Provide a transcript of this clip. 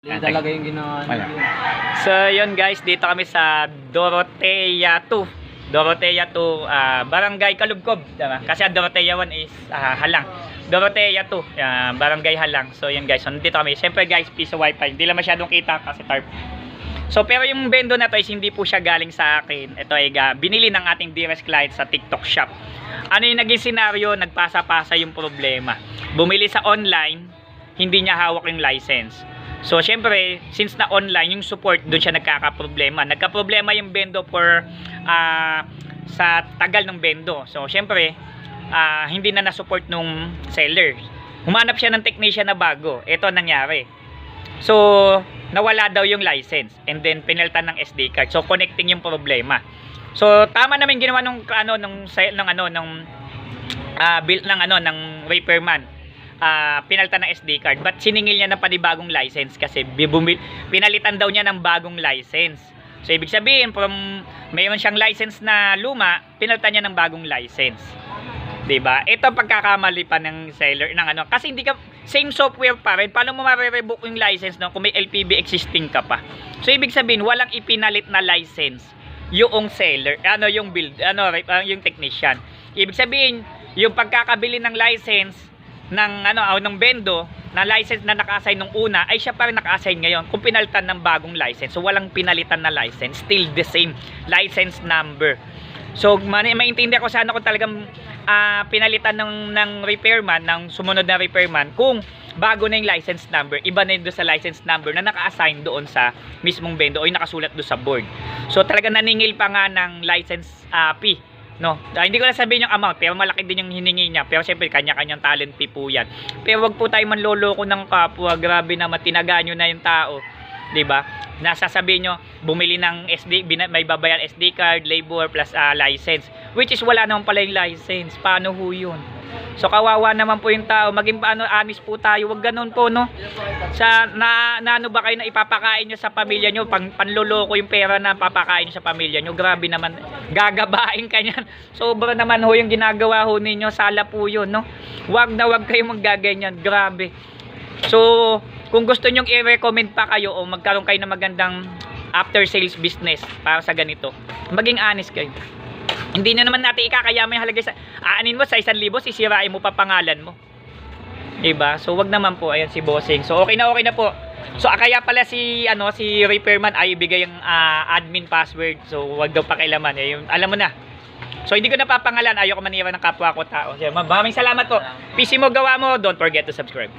Hindi talaga yung ginawa Wala. nila. So yun guys, dito kami sa Dorotea 2. Dorotea 2, Barangay Kalubkob, diba? Kasi ang Dorotea 1 is Halang. Dorotea 2, Barangay Halang. So yun guys, so nandito kami. Siyempre guys, piso wifi. Hindi lang masyadong kita kasi tarp. So pero yung bendo na to is hindi po siya galing sa akin. Ito ay binili ng ating dearest client sa TikTok shop. Ano yung naging senaryo? Nagpasa-pasa yung problema. Bumili sa online, hindi niya hawak yung license. So, syempre, since na online, yung support, doon siya nagkakaproblema. Nagkaproblema yung bendo sa tagal ng bendo. So, syempre, hindi na na-support nung seller. Humanap siya ng technician na bago. Ito nangyari. So, nawala daw yung license. And then, pinalitan ng SD card. So, connecting yung problema. So, tama namin ginawa ng repairman. Pinalitan ng SD card, but siningil niya ng panibagong license kasi pinalitan daw niya ng bagong license. So ibig sabihin, mayroon siyang license na luma, pinalitan niya ng bagong license. 'Di ba? Ito pagkakamali pa ng seller ng kasi hindi ka same software pa rin. Paano mo mare-revoke yung license kung may LPB existing ka pa? So ibig sabihin, walang ipinalit na license yung seller, yung technician. Ibig sabihin, yung pagkakabili ng license ng bendo na license na naka-assign nung una ay siya pa rin naka-assign ngayon kung pinalitan ng bagong license. So walang pinalitan na license, still the same license number. So maintindihan ko sana kung talagang pinalitan ng repairman, ng sumunod na repairman, kung bago na yung license number, iba na yun doon sa license number na naka-assign doon sa mismong bendo o yung nakasulat doon sa board. So talagang naningil pa nga ng license fee. No, hindi ko na sabihin yung amount, pero malaki din yung hiningi niya. Pero siyempre, kanya-kanyang talent fee po yan. Pero wag po tayo manloloko ng kapwa. Grabe naman, tinagaan nyo na yung tao. 'Di ba? Nasasabihin nyo, bumili ng SD, may babayan SD card, labor, plus license. Which is wala naman pala yung license. Paano ho yun? So kawawa naman po yung tao. Maging honest po tayo. Wag ganun po, no? Ano ba kayo na ipapakain nyo sa pamilya nyo? Panloloko yung pera na papakain nyo sa pamilya nyo. Grabe naman. Gagabain ka nyan. Sobra naman ho yung ginagawa ho ninyo. Sala po yun, no? Wag na wag kayo maggaganyan. Grabe. So, kung gusto nyong i-recommend pa kayo o magkaroon kayo ng magandang after sales business para sa ganito, maging honest kayo. Hindi na naman natin ikakayama yung halaga sa aanin mo sa 1,000, sisirain mo pa pangalan mo. Diba? So wag naman po. Ayan si Bossing. So okay na po. So kaya pala si repairman ay ibigay yung admin password. So wag daw pakialaman. Yung alam mo na. So hindi ko napapangalan. Ayoko manira ng kapwa ko tao. Maraming salamat po. PC mo, gawa mo. Don't forget to subscribe.